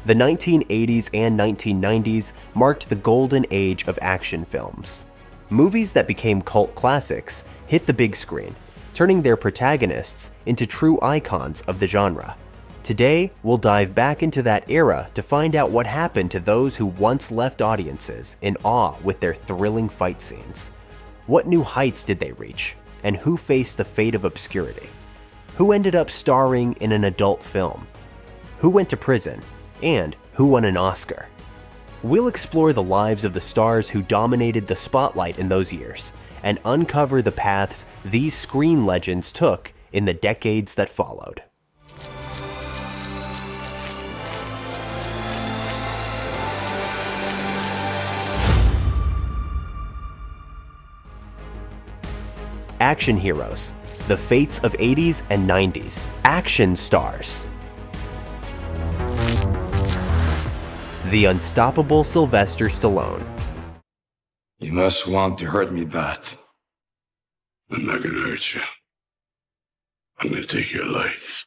The 1980s and 1990s marked the golden age of action films. Movies that became cult classics hit the big screen, turning their protagonists into true icons of the genre. Today, we'll dive back into that era to find out what happened to those who once left audiences in awe with their thrilling fight scenes. What new heights did they reach, and who faced the fate of obscurity? Who ended up starring in an adult film? Who went to prison? And who won an Oscar? We'll explore the lives of the stars who dominated the spotlight in those years and uncover the paths these screen legends took in the decades that followed. Action heroes, the fates of 80s and 90s, action stars. The unstoppable Sylvester Stallone. You must want to hurt me bad. I'm not gonna hurt you. I'm gonna take your life.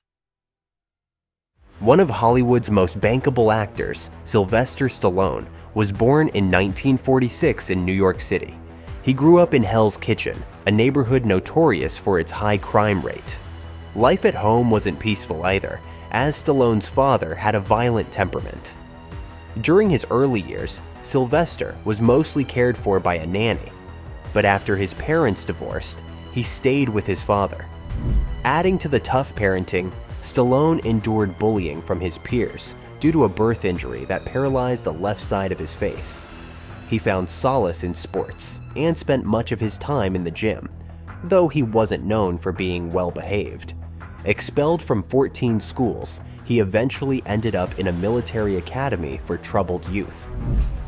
One of Hollywood's most bankable actors, Sylvester Stallone, was born in 1946 in New York City. He grew up in Hell's Kitchen, a neighborhood notorious for its high crime rate. Life at home wasn't peaceful either, as Stallone's father had a violent temperament. During his early years, Sylvester was mostly cared for by a nanny, but after his parents divorced, he stayed with his father. Adding to the tough parenting, Stallone endured bullying from his peers due to a birth injury that paralyzed the left side of his face. He found solace in sports and spent much of his time in the gym, though he wasn't known for being well-behaved. Expelled from 14 schools, he eventually ended up in a military academy for troubled youth.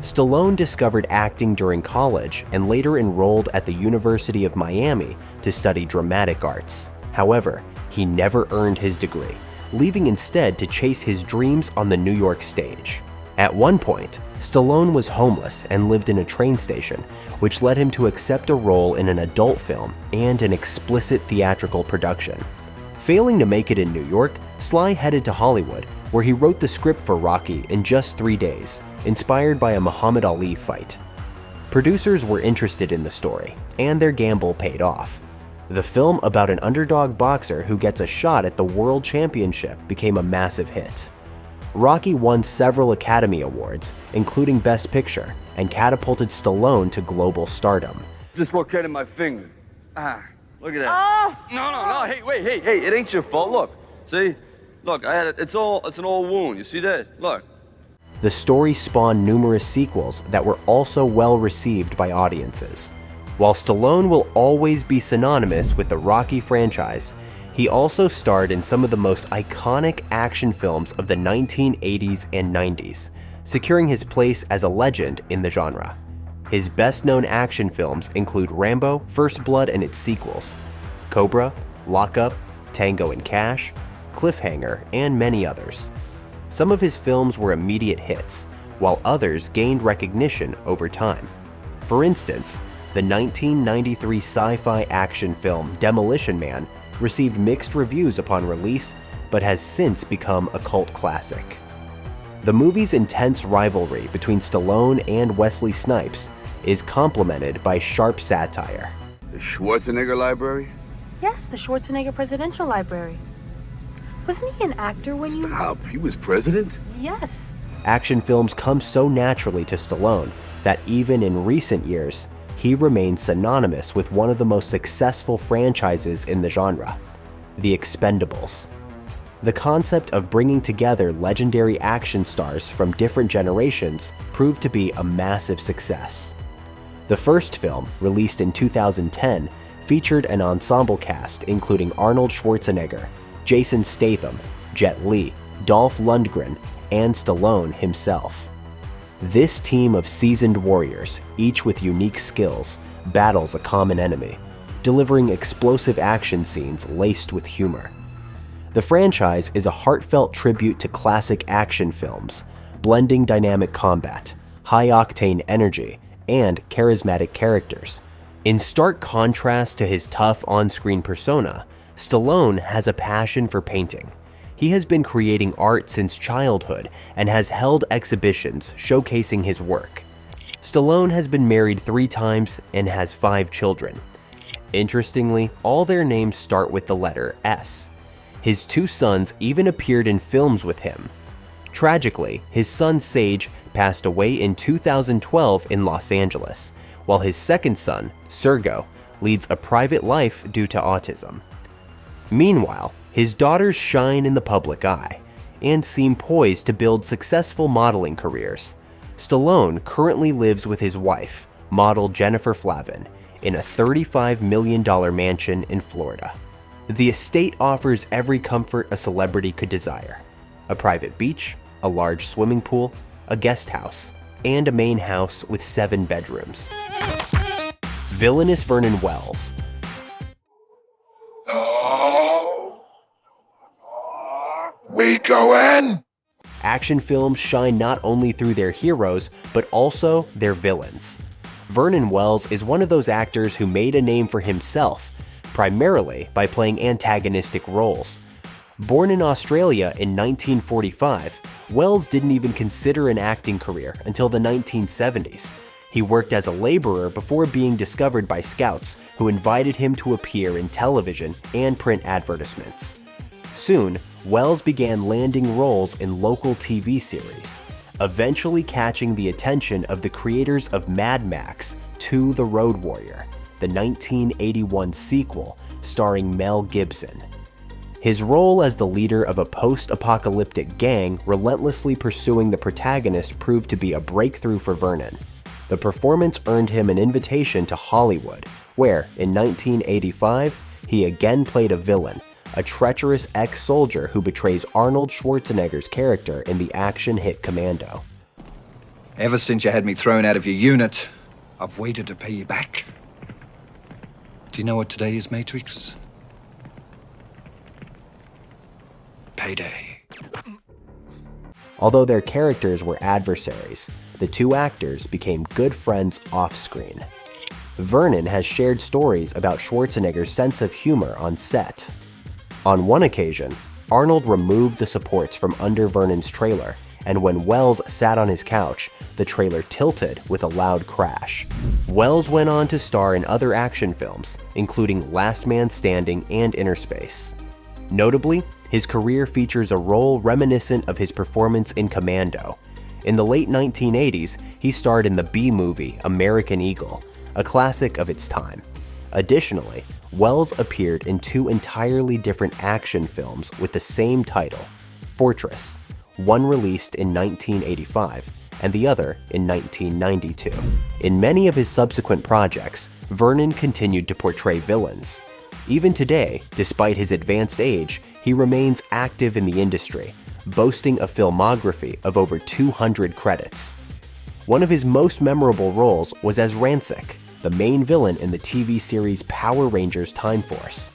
Stallone discovered acting during college and later enrolled at the University of Miami to study dramatic arts. However, he never earned his degree, leaving instead to chase his dreams on the New York stage. At one point, Stallone was homeless and lived in a train station, which led him to accept a role in an adult film and an explicit theatrical production. Failing to make it in New York, Sly headed to Hollywood, where he wrote the script for Rocky in just 3 days, inspired by a Muhammad Ali fight. Producers were interested in the story, and their gamble paid off. The film about an underdog boxer who gets a shot at the World Championship became a massive hit. Rocky won several Academy Awards, including Best Picture, and catapulted Stallone to global stardom. Dislocated my finger. Look at that. Oh! No, hey, wait, hey, it ain't your fault, look. See? Look, I had it, it's an old wound, you see that? Look. The story spawned numerous sequels that were also well received by audiences. While Stallone will always be synonymous with the Rocky franchise, he also starred in some of the most iconic action films of the 1980s and 90s, securing his place as a legend in the genre. His best-known action films include Rambo, First Blood and its sequels, Cobra, Lock Up, Tango and Cash, Cliffhanger, and many others. Some of his films were immediate hits, while others gained recognition over time. For instance, the 1993 sci-fi action film Demolition Man received mixed reviews upon release, but has since become a cult classic. The movie's intense rivalry between Stallone and Wesley Snipes is complemented by sharp satire. The Schwarzenegger Library? Yes, the Schwarzenegger Presidential Library. Wasn't he an actor when you— Stop, he was president? Yes. Action films come so naturally to Stallone that even in recent years, he remains synonymous with one of the most successful franchises in the genre, The Expendables. The concept of bringing together legendary action stars from different generations proved to be a massive success. The first film, released in 2010, featured an ensemble cast including Arnold Schwarzenegger, Jason Statham, Jet Li, Dolph Lundgren, and Stallone himself. This team of seasoned warriors, each with unique skills, battles a common enemy, delivering explosive action scenes laced with humor. The franchise is a heartfelt tribute to classic action films, blending dynamic combat, high-octane energy, and charismatic characters. In stark contrast to his tough on-screen persona, Stallone has a passion for painting. He has been creating art since childhood and has held exhibitions showcasing his work. Stallone has been married 3 times and has 5 children. Interestingly, all their names start with the letter S. His 2 sons even appeared in films with him. Tragically, his son Sage passed away in 2012 in Los Angeles, while his second son, Sergo, leads a private life due to autism. Meanwhile, his daughters shine in the public eye and seem poised to build successful modeling careers. Stallone currently lives with his wife, model Jennifer Flavin, in a $35 million mansion in Florida. The estate offers every comfort a celebrity could desire: a private beach, a large swimming pool, a guest house, and a main house with 7 bedrooms. Villainous Vernon Wells. We go in! Action films shine not only through their heroes, but also their villains. Vernon Wells is one of those actors who made a name for himself, primarily by playing antagonistic roles. Born in Australia in 1945, Wells didn't even consider an acting career until the 1970s. He worked as a laborer before being discovered by scouts who invited him to appear in television and print advertisements. Soon, Wells began landing roles in local TV series, eventually catching the attention of the creators of Mad Max 2: The Road Warrior, the 1981 sequel starring Mel Gibson. His role as the leader of a post-apocalyptic gang relentlessly pursuing the protagonist proved to be a breakthrough for Vernon. The performance earned him an invitation to Hollywood, where, in 1985, he again played a villain, a treacherous ex-soldier who betrays Arnold Schwarzenegger's character in the action hit Commando. Ever since you had me thrown out of your unit, I've waited to pay you back. Do you know what today is, Matrix? Payday. Although their characters were adversaries, the 2 actors became good friends off-screen. Vernon has shared stories about Schwarzenegger's sense of humor on set. On one occasion, Arnold removed the supports from under Vernon's trailer, and when Wells sat on his couch, the trailer tilted with a loud crash. Wells went on to star in other action films, including Last Man Standing and Inner Space. Notably, his career features a role reminiscent of his performance in Commando. In the late 1980s, he starred in the B-movie American Eagle, a classic of its time. Additionally, Wells appeared in 2 entirely different action films with the same title, Fortress, one released in 1985 and the other in 1992. In many of his subsequent projects, Vernon continued to portray villains. Even today, despite his advanced age, he remains active in the industry, boasting a filmography of over 200 credits. One of his most memorable roles was as Rancic, the main villain in the TV series Power Rangers Time Force.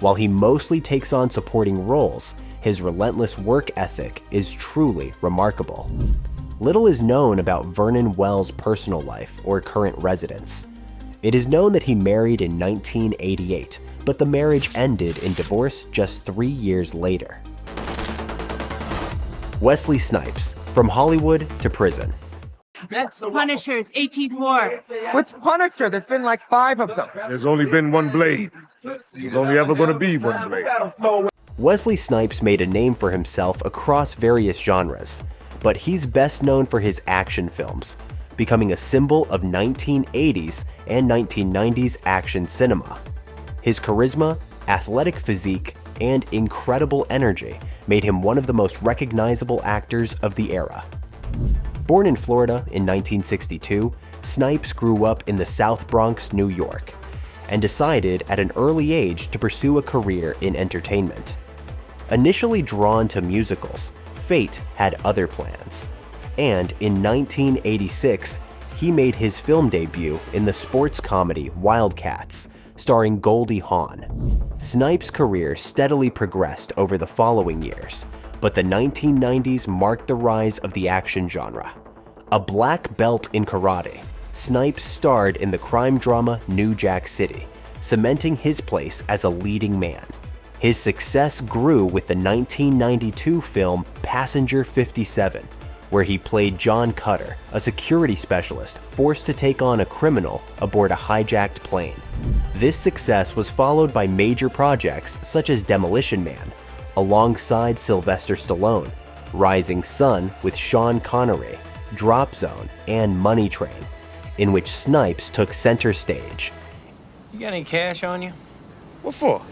While he mostly takes on supporting roles, his relentless work ethic is truly remarkable. Little is known about Vernon Wells' personal life or current residence. It is known that he married in 1988, but the marriage ended in divorce just 3 years later. Wesley Snipes, from Hollywood to prison. That's Punishers, 18-4. Which Punisher? There's been like 5 of them. There's only been one blade. There's only ever gonna be one blade. Wesley Snipes made a name for himself across various genres, but he's best known for his action films, becoming a symbol of 1980s and 1990s action cinema. His charisma, athletic physique, and incredible energy made him one of the most recognizable actors of the era. Born in Florida in 1962, Snipes grew up in the South Bronx, New York, and decided at an early age to pursue a career in entertainment. Initially drawn to musicals, fate had other plans, and in 1986, he made his film debut in the sports comedy Wildcats, starring Goldie Hawn. Snipes' career steadily progressed over the following years, but the 1990s marked the rise of the action genre. A black belt in karate, Snipes starred in the crime drama New Jack City, cementing his place as a leading man. His success grew with the 1992 film Passenger 57, where he played John Cutter, a security specialist forced to take on a criminal aboard a hijacked plane. This success was followed by major projects such as Demolition Man, alongside Sylvester Stallone, Rising Sun with Sean Connery, Drop Zone, and Money Train, in which Snipes took center stage. You got any cash on you? What for?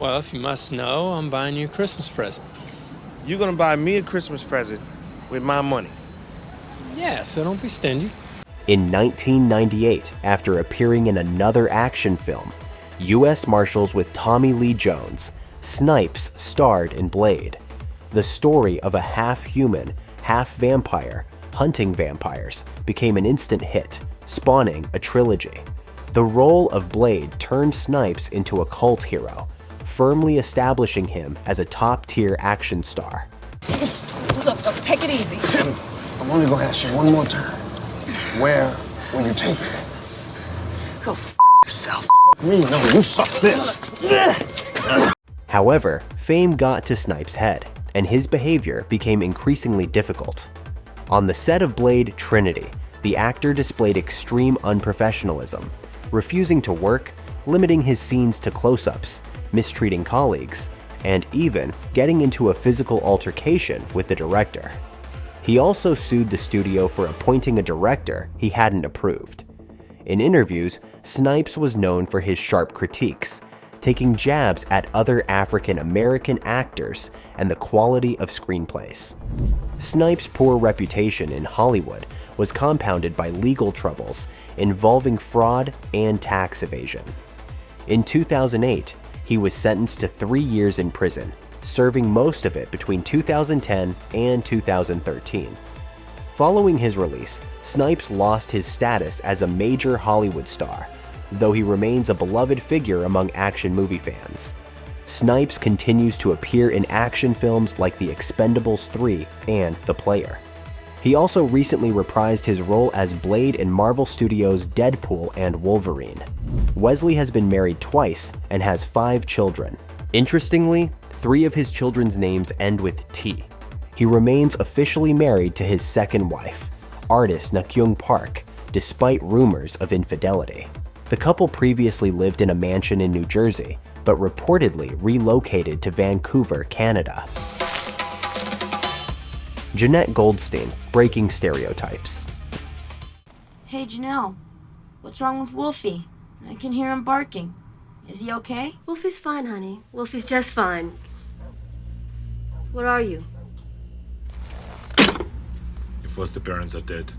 Well, if you must know, I'm buying you a Christmas present. You're gonna buy me a Christmas present with my money? Yeah, so don't be stingy. In 1998, after appearing in another action film, U.S. Marshals with Tommy Lee Jones, Snipes starred in Blade, the story of a half-human, half-vampire hunting vampires became an instant hit, spawning a trilogy. The role of Blade turned Snipes into a cult hero, firmly establishing him as a top-tier action star. Look, take it easy. I'm only gonna ask you one more time. Where will you take me? Go f yourself. Me? No, you suck this. However, fame got to Snipes' head, and his behavior became increasingly difficult. On the set of Blade Trinity, the actor displayed extreme unprofessionalism, refusing to work, limiting his scenes to close-ups, mistreating colleagues, and even getting into a physical altercation with the director. He also sued the studio for appointing a director he hadn't approved. In interviews, Snipes was known for his sharp critiques, taking jabs at other African American actors and the quality of screenplays. Snipes' poor reputation in Hollywood was compounded by legal troubles involving fraud and tax evasion. In 2008, he was sentenced to 3 years in prison, serving most of it between 2010 and 2013. Following his release, Snipes lost his status as a major Hollywood star, though he remains a beloved figure among action movie fans. Snipes continues to appear in action films like The Expendables 3 and The Player. He also recently reprised his role as Blade in Marvel Studios' Deadpool and Wolverine. Wesley has been married twice and has 5 children. Interestingly, 3 of his children's names end with T. He remains officially married to his second wife, artist Nakyung Park, despite rumors of infidelity. The couple previously lived in a mansion in New Jersey, but reportedly relocated to Vancouver, Canada. Janette Goldstein, breaking stereotypes. Hey, Janelle. What's wrong with Wolfie? I can hear him barking. Is he okay? Wolfie's fine, honey. Wolfie's just fine. What are you? Your foster parents are dead.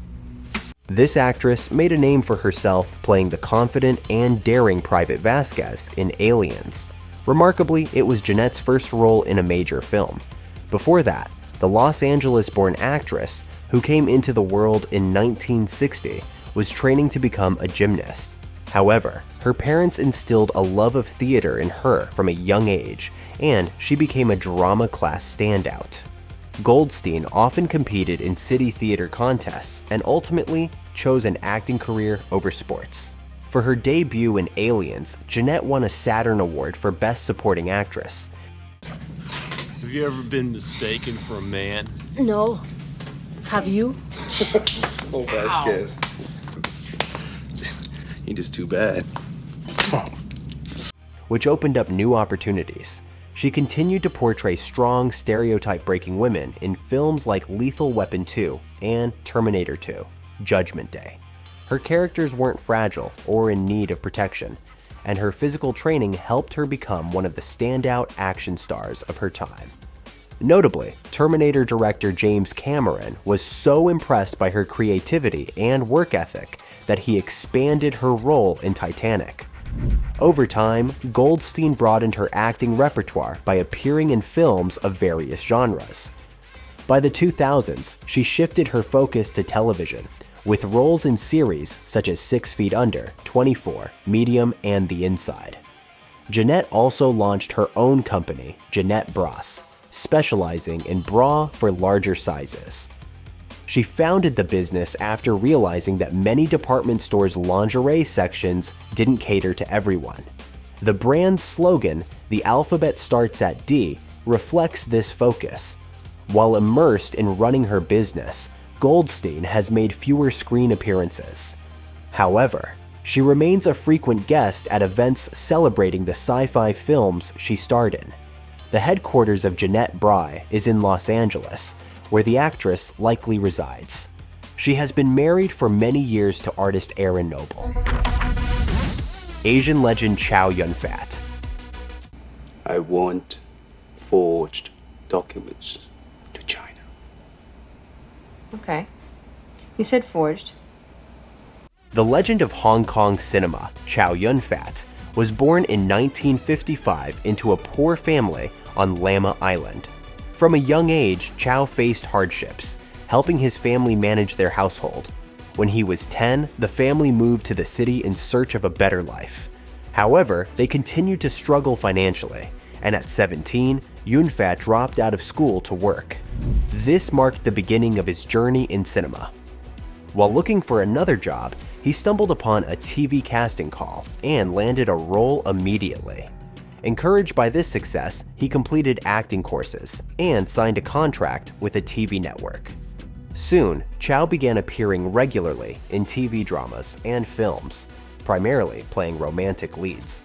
This actress made a name for herself playing the confident and daring Private Vasquez in Aliens. Remarkably, it was Janette's first role in a major film. Before that, the Los Angeles-born actress, who came into the world in 1960, was training to become a gymnast. However, her parents instilled a love of theater in her from a young age, and she became a drama class standout. Goldstein often competed in city theater contests and ultimately chose an acting career over sports. For her debut in Aliens, Janette won a Saturn Award for Best Supporting Actress. Have you ever been mistaken for a man? No. Have you? Oh, Vasquez. He just too bad. Which opened up new opportunities. She continued to portray strong, stereotype-breaking women in films like Lethal Weapon 2 and Terminator 2, Judgment Day. Her characters weren't fragile or in need of protection, and her physical training helped her become one of the standout action stars of her time. Notably, Terminator director James Cameron was so impressed by her creativity and work ethic that he expanded her role in Titanic. Over time, Goldstein broadened her acting repertoire by appearing in films of various genres. By the 2000s, she shifted her focus to television, with roles in series such as 6 Feet Under, 24, Medium, and The Inside. Janette also launched her own company, Janette Bras, specializing in bra for larger sizes. She founded the business after realizing that many department stores' lingerie sections didn't cater to everyone. The brand's slogan, "The alphabet starts at D," reflects this focus. While immersed in running her business, Goldstein has made fewer screen appearances. However, she remains a frequent guest at events celebrating the sci-fi films she starred in. The headquarters of Janette Goldstein is in Los Angeles, where the actress likely resides. She has been married for many years to artist Aaron Noble. Asian legend Chia Yun Fat. I want forged documents to China. Okay. You said forged. The legend of Hong Kong cinema, Chia Yun Fat, was born in 1955 into a poor family on Lama Island. From a young age, Chow faced hardships, helping his family manage their household. When he was 10, the family moved to the city in search of a better life. However, they continued to struggle financially, and at 17, Yun Fat dropped out of school to work. This marked the beginning of his journey in cinema. While looking for another job, he stumbled upon a TV casting call and landed a role immediately. Encouraged by this success, he completed acting courses and signed a contract with a TV network. Soon, Chow began appearing regularly in TV dramas and films, primarily playing romantic leads.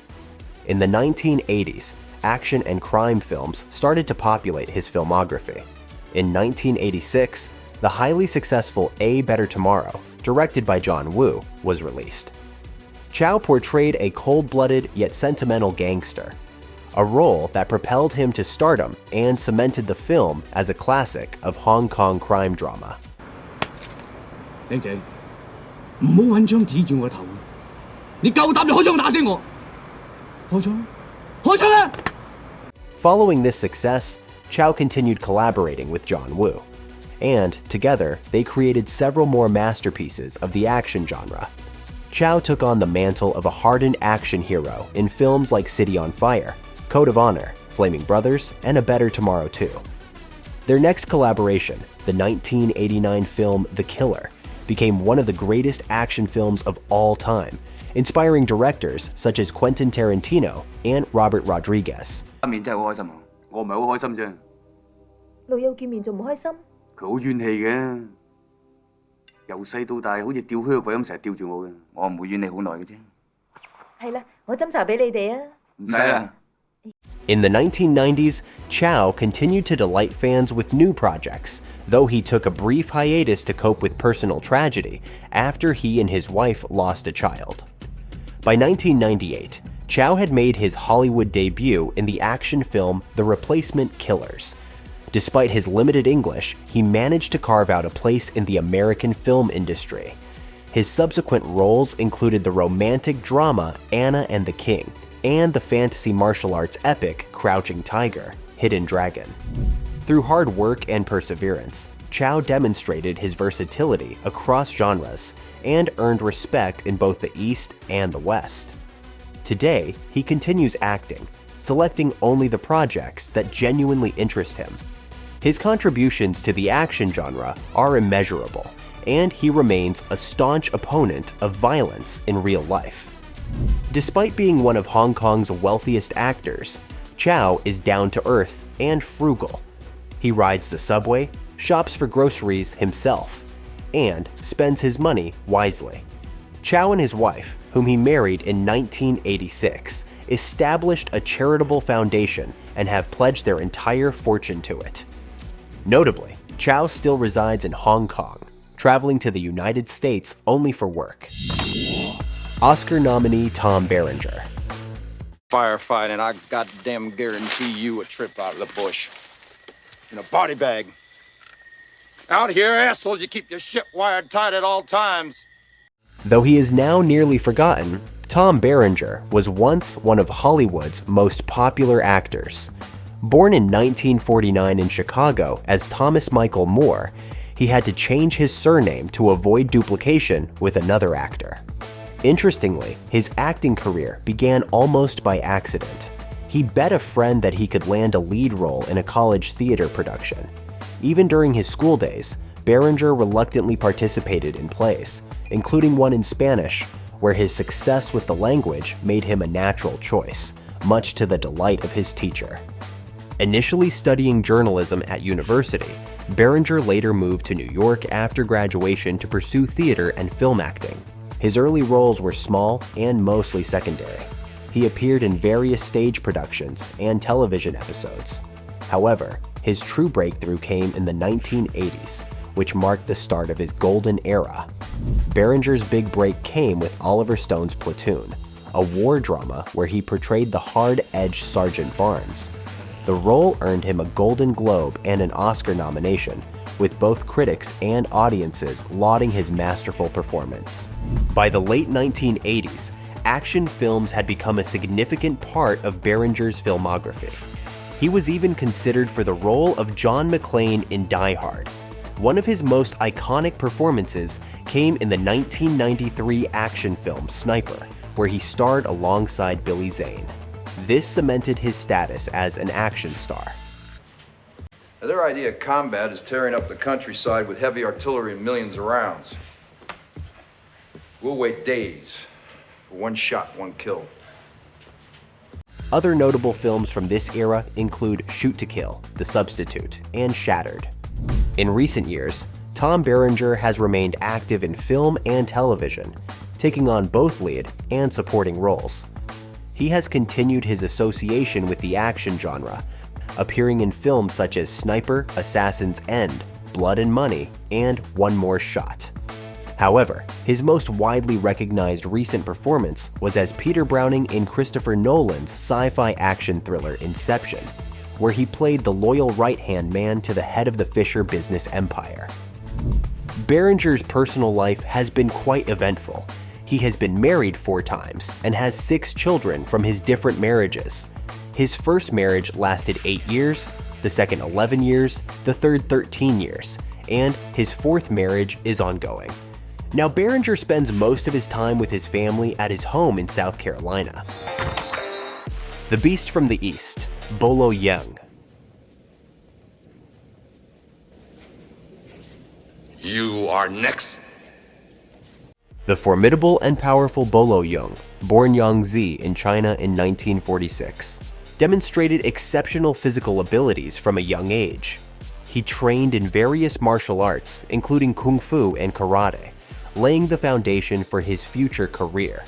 In the 1980s, action and crime films started to populate his filmography. In 1986, the highly successful A Better Tomorrow, directed by John Woo, was released. Chow portrayed a cold-blooded yet sentimental gangster, a role that propelled him to stardom and cemented the film as a classic of Hong Kong crime drama. Following this success, Chow continued collaborating with John Woo, and together they created several more masterpieces of the action genre. Chow took on the mantle of a hardened action hero in films like City on Fire, Code of Honor, Flaming Brothers, and A Better Tomorrow 2. Their next collaboration, the 1989 film The Killer, became one of the greatest action films of all time, inspiring directors such as Quentin Tarantino and Robert Rodriguez. 面真係好開心啊！我唔係好開心啫。老友見面仲唔開心？佢好怨氣嘅，由細到大好似吊靴鬼咁，成日吊住我嘅。我唔會怨你好耐嘅啫。係啦，我斟茶俾你哋啊。唔使啦。In the 1990s, Chow continued to delight fans with new projects, though he took a brief hiatus to cope with personal tragedy after he and his wife lost a child. By 1998, Chow had made his Hollywood debut in the action film The Replacement Killers. Despite his limited English, he managed to carve out a place in the American film industry. His subsequent roles included the romantic drama Anna and the King, and the fantasy martial arts epic Crouching Tiger, Hidden Dragon. Through hard work and perseverance, Chow demonstrated his versatility across genres and earned respect in both the East and the West. Today, he continues acting, selecting only the projects that genuinely interest him. His contributions to the action genre are immeasurable, and he remains a staunch opponent of violence in real life. Despite being one of Hong Kong's wealthiest actors, Chow is down to earth and frugal. He rides the subway, shops for groceries himself, and spends his money wisely. Chow and his wife, whom he married in 1986, established a charitable foundation and have pledged their entire fortune to it. Notably, Chow still resides in Hong Kong, traveling to the United States only for work. Oscar nominee Tom Berenger. Firefighting, I goddamn guarantee you a trip out of the bush. In a body bag. Out here, assholes, you keep your shit wired tight at all times. Though he is now nearly forgotten, Tom Berenger was once one of Hollywood's most popular actors. Born in 1949 in Chicago as Thomas Michael Moore, he had to change his surname to avoid duplication with another actor. Interestingly, his acting career began almost by accident. He bet a friend that he could land a lead role in a college theater production. Even during his school days, Berenger reluctantly participated in plays, including one in Spanish, where his success with the language made him a natural choice, much to the delight of his teacher. Initially studying journalism at university, Berenger later moved to New York after graduation to pursue theater and film acting. His early roles were small and mostly secondary. He appeared in various stage productions and television episodes. However, his true breakthrough came in the 1980s, which marked the start of his golden era. Berenger's big break came with Oliver Stone's Platoon, a war drama where he portrayed the hard-edged Sergeant Barnes. The role earned him a Golden Globe and an Oscar nomination, with both critics and audiences lauding his masterful performance. By the late 1980s, action films had become a significant part of Berenger's filmography. He was even considered for the role of John McClane in Die Hard. One of his most iconic performances came in the 1993 action film Sniper, where he starred alongside Billy Zane. This cemented his status as an action star. Now, their idea of combat is tearing up the countryside with heavy artillery and millions of rounds. We'll wait days for one shot, one kill. Other notable films from this era include Shoot to Kill, The Substitute, and Shattered. In recent years, Tom Berenger has remained active in film and television, taking on both lead and supporting roles. He has continued his association with the action genre, appearing in films such as Sniper, Assassin's End, Blood and Money, and One More Shot. However, his most widely recognized recent performance was as Peter Browning in Christopher Nolan's sci-fi action thriller Inception, where he played the loyal right-hand man to the head of the Fisher business empire. Berenger's personal life has been quite eventful. He has been married 4 times and has 6 children from his different marriages. His first marriage lasted 8 years, the second 11 years, the third 13 years, and his 4th marriage is ongoing. Now, Berenger spends most of his time with his family at his home in South Carolina. The Beast from the East, Bolo Yeung. You are next. The formidable and powerful Bolo Yeung, born Yang Zi in China in 1946, demonstrated exceptional physical abilities from a young age. He trained in various martial arts, including Kung Fu and Karate, laying the foundation for his future career.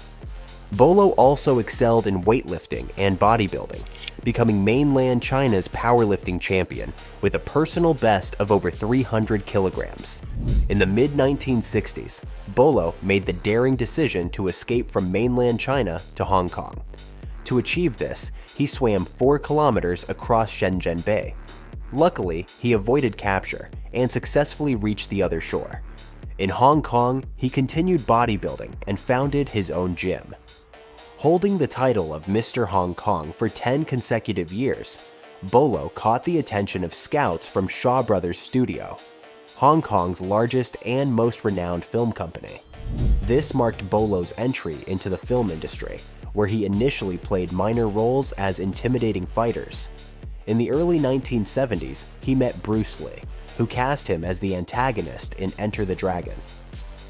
Bolo also excelled in weightlifting and bodybuilding, becoming mainland China's powerlifting champion with a personal best of over 300 kilograms. In the mid-1960s, Bolo made the daring decision to escape from mainland China to Hong Kong. To achieve this, he swam 4 kilometers across Shenzhen Bay. Luckily, he avoided capture and successfully reached the other shore. In Hong Kong, he continued bodybuilding and founded his own gym. Holding the title of Mr. Hong Kong for 10 consecutive years, Bolo caught the attention of scouts from Shaw Brothers Studio, Hong Kong's largest and most renowned film company. This marked Bolo's entry into the film industry, where he initially played minor roles as intimidating fighters. In the early 1970s, he met Bruce Lee, who cast him as the antagonist in Enter the Dragon.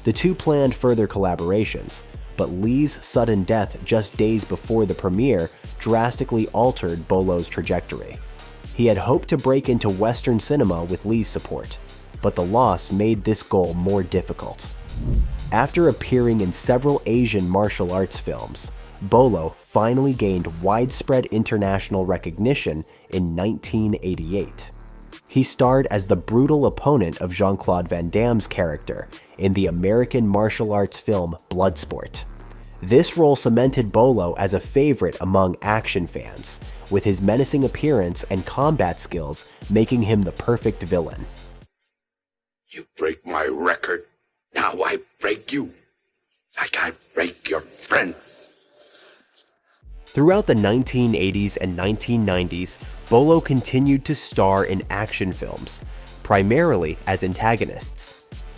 The two planned further collaborations, but Lee's sudden death just days before the premiere drastically altered Bolo's trajectory. He had hoped to break into Western cinema with Lee's support, but the loss made this goal more difficult. After appearing in several Asian martial arts films, Bolo finally gained widespread international recognition in 1988. He starred as the brutal opponent of Jean-Claude Van Damme's character in the American martial arts film Bloodsport. This role cemented Bolo as a favorite among action fans, with his menacing appearance and combat skills making him the perfect villain. You break my record, now I break you, like I break your friend. Throughout the 1980s and 1990s, Bolo continued to star in action films, primarily as antagonists.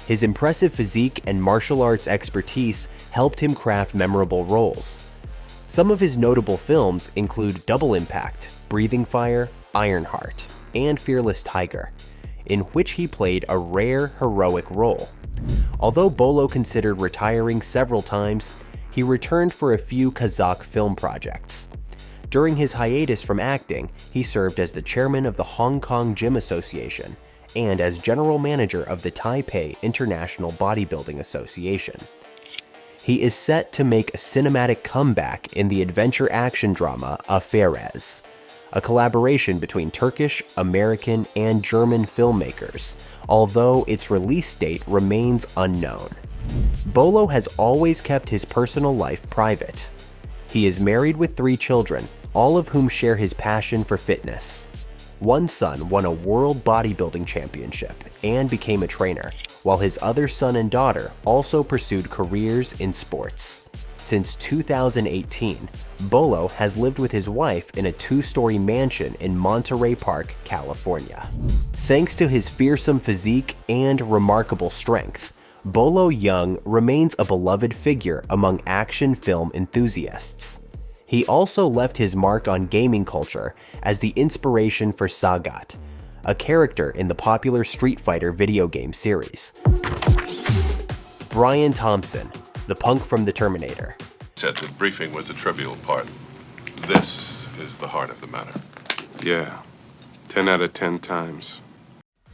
His impressive physique and martial arts expertise helped him craft memorable roles. Some of his notable films include Double Impact, Breathing Fire, Ironheart, and Fearless Tiger, in which he played a rare, heroic role. Although Bolo considered retiring several times, he returned for a few Kazakh film projects. During his hiatus from acting, he served as the chairman of the Hong Kong Gym Association and as general manager of the Taipei International Bodybuilding Association. He is set to make a cinematic comeback in the adventure action drama Aferes, a collaboration between Turkish, American, and German filmmakers, although its release date remains unknown. Bolo has always kept his personal life private. He is married with 3 children, all of whom share his passion for fitness. One son won a world bodybuilding championship and became a trainer, while his other son and daughter also pursued careers in sports. Since 2018, Bolo has lived with his wife in a 2-story mansion in Monterey Park, California. Thanks to his fearsome physique and remarkable strength, Bolo Yeung remains a beloved figure among action film enthusiasts. He also left his mark on gaming culture as the inspiration for Sagat, a character in the popular Street Fighter video game series. Brian Thompson, the punk from The Terminator. Said the briefing was a trivial part. This is the heart of the matter. Yeah, 10 out of 10 times.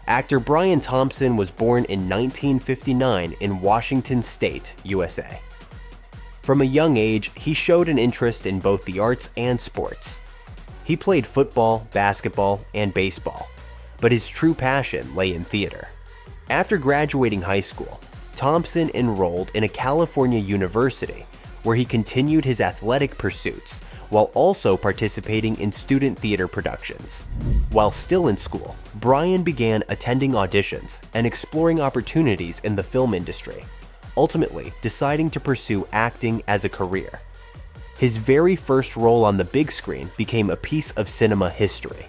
Actor Brian Thompson was born in 1959 in Washington State, USA. From a young age, he showed an interest in both the arts and sports. He played football, basketball, and baseball, but his true passion lay in theater. After graduating high school, Thompson enrolled in a California university where he continued his athletic pursuits while also participating in student theater productions. While still in school, Brian began attending auditions and exploring opportunities in the film industry, ultimately deciding to pursue acting as a career. His very first role on the big screen became a piece of cinema history.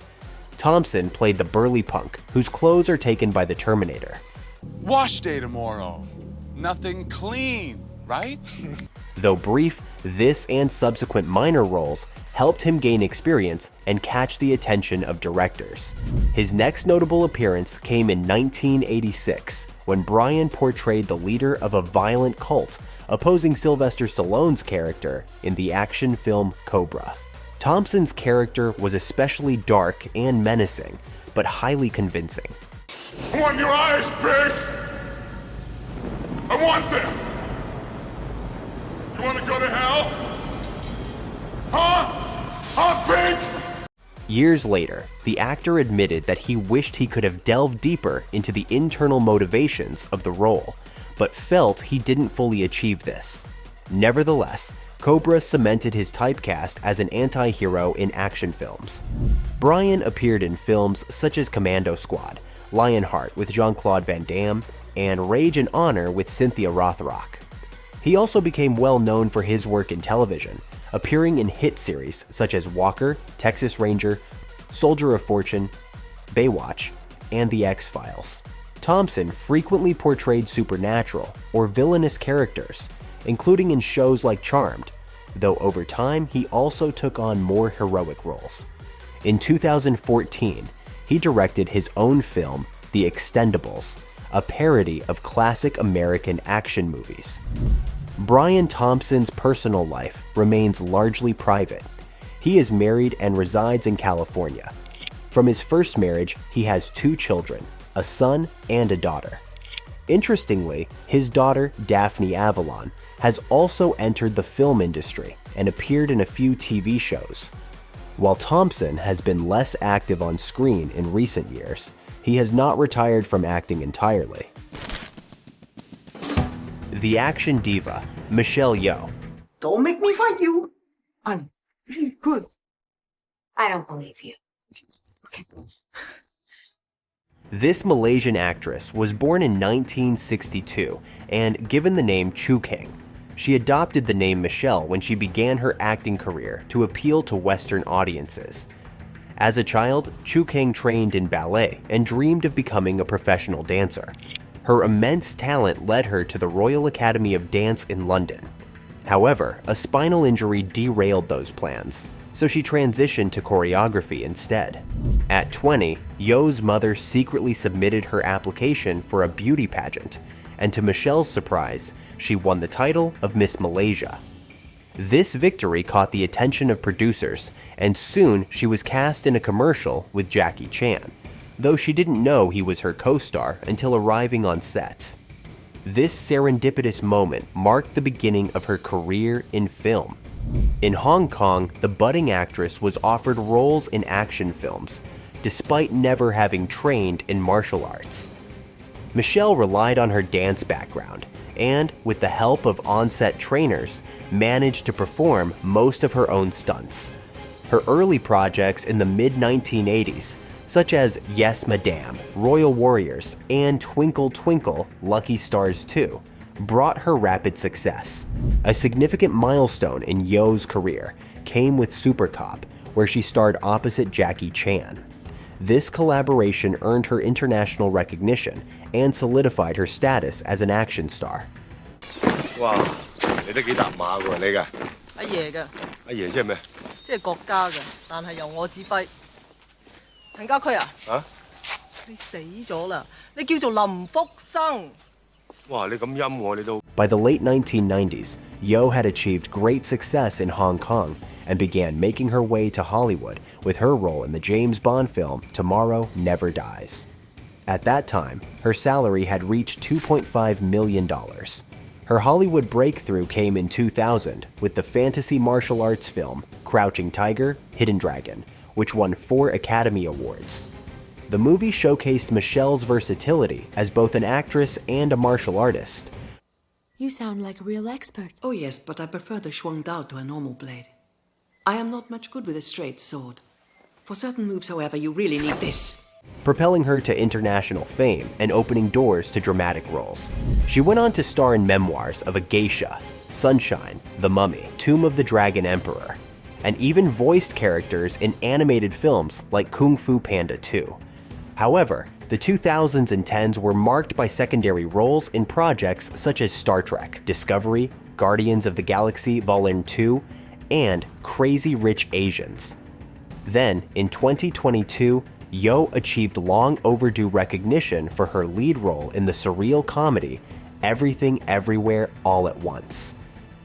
Thompson played the burly punk whose clothes are taken by the Terminator. Wash day tomorrow. Nothing clean, right? Though brief, this and subsequent minor roles helped him gain experience and catch the attention of directors. His next notable appearance came in 1986, when Brian portrayed the leader of a violent cult opposing Sylvester Stallone's character in the action film Cobra. Thompson's character was especially dark and menacing, but highly convincing. I want your eyes, pig! I want them! You want to go to hell? Huh? Pig? Years later, the actor admitted that he wished he could have delved deeper into the internal motivations of the role, but felt he didn't fully achieve this. Nevertheless, Cobra cemented his typecast as an anti-hero in action films. Brian appeared in films such as Commando Squad, Lionheart with Jean-Claude Van Damme, and Rage and Honor with Cynthia Rothrock. He also became well known for his work in television, appearing in hit series such as Walker, Texas Ranger, Soldier of Fortune, Baywatch, and The X-Files. Thompson frequently portrayed supernatural or villainous characters, including in shows like Charmed, though over time he also took on more heroic roles. In 2014, he directed his own film, The Expendables, a parody of classic American action movies. Brian Thompson's personal life remains largely private. He is married and resides in California. From his first marriage, he has 2 children, a son and a daughter. Interestingly, his daughter, Daphne Avalon, has also entered the film industry and appeared in a few TV shows. While Thompson has been less active on screen in recent years, he has not retired from acting entirely. The action diva, Michelle Yeoh. Don't make me fight you. I'm really good. I don't believe you. This Malaysian actress was born in 1962 and given the name Chu Kang. She adopted the name Michelle when she began her acting career to appeal to Western audiences. As a child, Chu Kang trained in ballet and dreamed of becoming a professional dancer. Her immense talent led her to the Royal Academy of Dance in London. However, a spinal injury derailed those plans, so she transitioned to choreography instead. At 20, Yeoh's mother secretly submitted her application for a beauty pageant, and to Michelle's surprise, she won the title of Miss Malaysia. This victory caught the attention of producers, and soon she was cast in a commercial with Jackie Chan, though she didn't know he was her co-star until arriving on set. This serendipitous moment marked the beginning of her career in film. In Hong Kong, the budding actress was offered roles in action films, despite never having trained in martial arts. Michelle relied on her dance background and, with the help of on-set trainers, managed to perform most of her own stunts. Her early projects in the mid-1980s, such as Yes Madame, Royal Warriors, and Twinkle Twinkle, Lucky Stars 2, brought her rapid success. A significant milestone in Yeoh's career came with Super Cop, where she starred opposite Jackie Chan. This collaboration earned her international recognition and solidified her status as an action star. Wow, 你都幾搭馬喎，你㗎？阿爺㗎。阿爺即係咩？即係國家㗎，但係由我指揮。陳家駒啊？啊？你死咗啦！你叫做林福生。哇，你咁陰我，你都。By the late 1990s, Yeoh had achieved great success in Hong Kong and began making her way to Hollywood with her role in the James Bond film Tomorrow Never Dies. At that time, her salary had reached $2.5 million. Her Hollywood breakthrough came in 2000 with the fantasy martial arts film Crouching Tiger, Hidden Dragon, which won 4 Academy Awards. The movie showcased Michelle's versatility as both an actress and a martial artist. You sound like a real expert. Oh yes, but I prefer the Shuang Dao to a normal blade. I am not much good with a straight sword. For certain moves, however, you really need this. Propelling her to international fame and opening doors to dramatic roles. She went on to star in memoirs of a geisha, Sunshine, The Mummy, Tomb of the Dragon Emperor, and even voiced characters in animated films like Kung Fu Panda 2. However, the 2000s and 10s were marked by secondary roles in projects such as Star Trek, Discovery, Guardians of the Galaxy Volume 2, and Crazy Rich Asians. Then, in 2022, Yeoh achieved long overdue recognition for her lead role in the surreal comedy Everything Everywhere All at Once.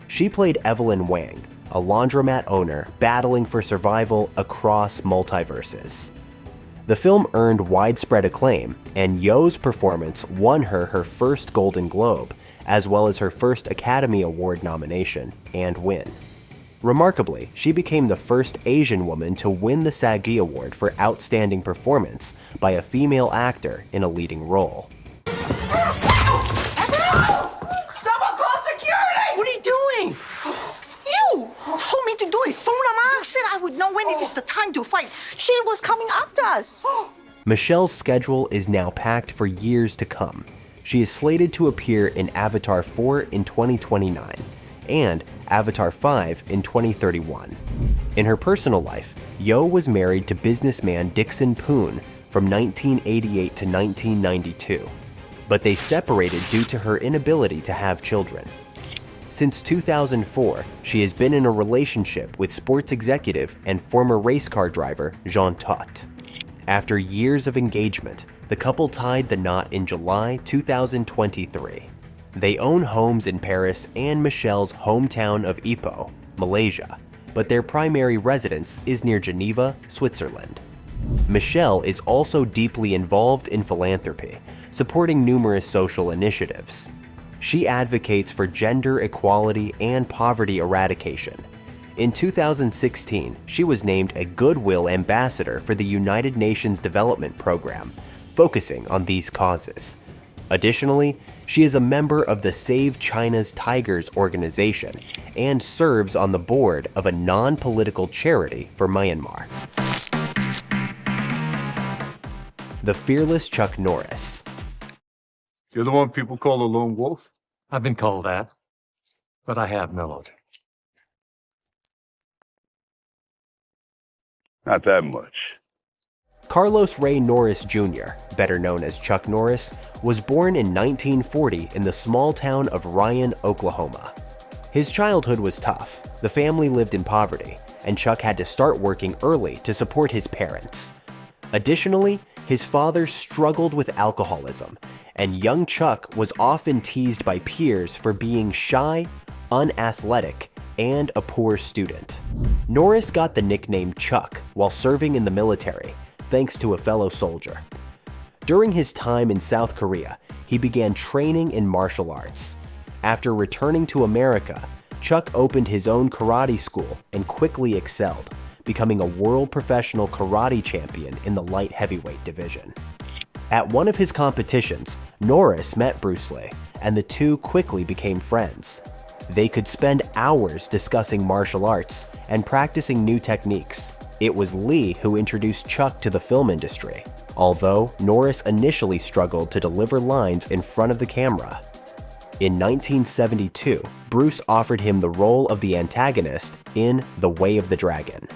She played Evelyn Wang, a laundromat owner battling for survival across multiverses. The film earned widespread acclaim, and Yeoh's performance won her her first Golden Globe, as well as her first Academy Award nomination and win. Remarkably, she became the first Asian woman to win the SAG Award for Outstanding Performance by a female actor in a leading role. Someone call security! What are you doing? You told me to do it. I said I would know when it is the time to fight. She was coming after us. Michelle's schedule is now packed for years to come. She is slated to appear in Avatar 4 in 2029 and Avatar 5 in 2031. In her personal life, Yeoh was married to businessman Dixon Poon from 1988 to 1992, but they separated due to her inability to have children. Since 2004, she has been in a relationship with sports executive and former race car driver Jean Todt. After years of engagement, the couple tied the knot in July 2023. They own homes in Paris and Michelle's hometown of Ipoh, Malaysia, but their primary residence is near Geneva, Switzerland. Michelle is also deeply involved in philanthropy, supporting numerous social initiatives. She advocates for gender equality and poverty eradication. In 2016, she was named a Goodwill Ambassador for the United Nations Development Program, focusing on these causes. Additionally, she is a member of the Save China's Tigers organization and serves on the board of a non-political charity for Myanmar. The fearless Chuck Norris. You're the one people call a lone wolf? I've been called that, but I have mellowed. Not that much. Carlos Ray Norris Jr., better known as Chuck Norris, was born in 1940 in the small town of Ryan, Oklahoma. His childhood was tough. The family lived in poverty, and Chuck had to start working early to support his parents. Additionally, his father struggled with alcoholism, and young Chuck was often teased by peers for being shy, unathletic, and a poor student. Norris got the nickname Chuck while serving in the military, thanks to a fellow soldier. During his time in South Korea, he began training in martial arts. After returning to America, Chuck opened his own karate school and quickly excelled, becoming a world professional karate champion in the light heavyweight division. At one of his competitions, Norris met Bruce Lee, and the two quickly became friends. They could spend hours discussing martial arts and practicing new techniques. It was Lee who introduced Chuck to the film industry, although Norris initially struggled to deliver lines in front of the camera. In 1972, Bruce offered him the role of the antagonist in The Way of the Dragon.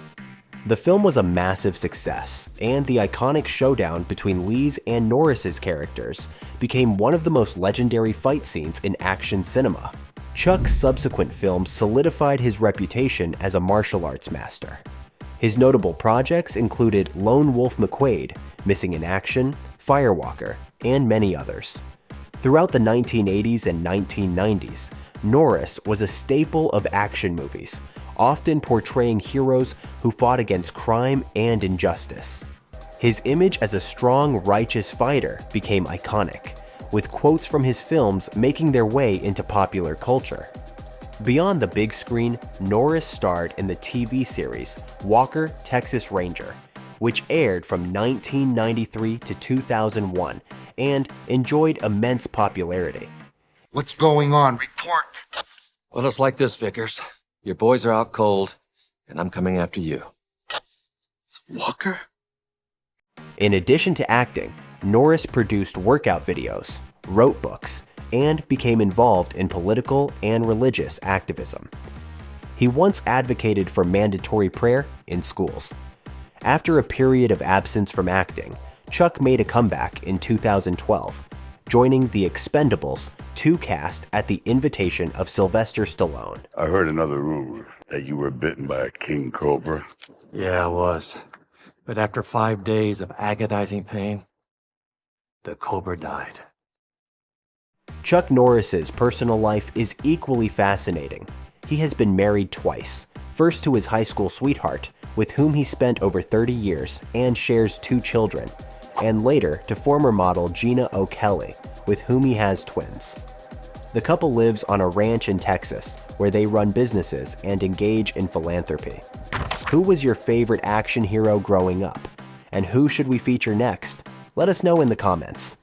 The film was a massive success, and the iconic showdown between Lee's and Norris's characters became one of the most legendary fight scenes in action cinema. Chuck's subsequent films solidified his reputation as a martial arts master. His notable projects included Lone Wolf McQuade, Missing in Action, Firewalker, and many others. Throughout the 1980s and 1990s, Norris was a staple of action movies, often portraying heroes who fought against crime and injustice. His image as a strong, righteous fighter became iconic, with quotes from his films making their way into popular culture. Beyond the big screen, Norris starred in the TV series Walker, Texas Ranger, which aired from 1993 to 2001 and enjoyed immense popularity. What's going on? Report. Well, it's like this, Vickers. Your boys are out cold, and I'm coming after you. Walker? In addition to acting, Norris produced workout videos, wrote books, and became involved in political and religious activism. He once advocated for mandatory prayer in schools. After a period of absence from acting, Chuck made a comeback in 2012, joining the Expendables 2 cast at the invitation of Sylvester Stallone. I heard another rumor that you were bitten by a king cobra. Yeah, I was. But after 5 days of agonizing pain, the cobra died. Chuck Norris's personal life is equally fascinating. He has been married twice, first to his high school sweetheart, with whom he spent over 30 years and shares 2 children, and later to former model Gina O'Kelly, with whom he has twins. The couple lives on a ranch in Texas, where they run businesses and engage in philanthropy. Who was your favorite action hero growing up? And who should we feature next? Let us know in the comments.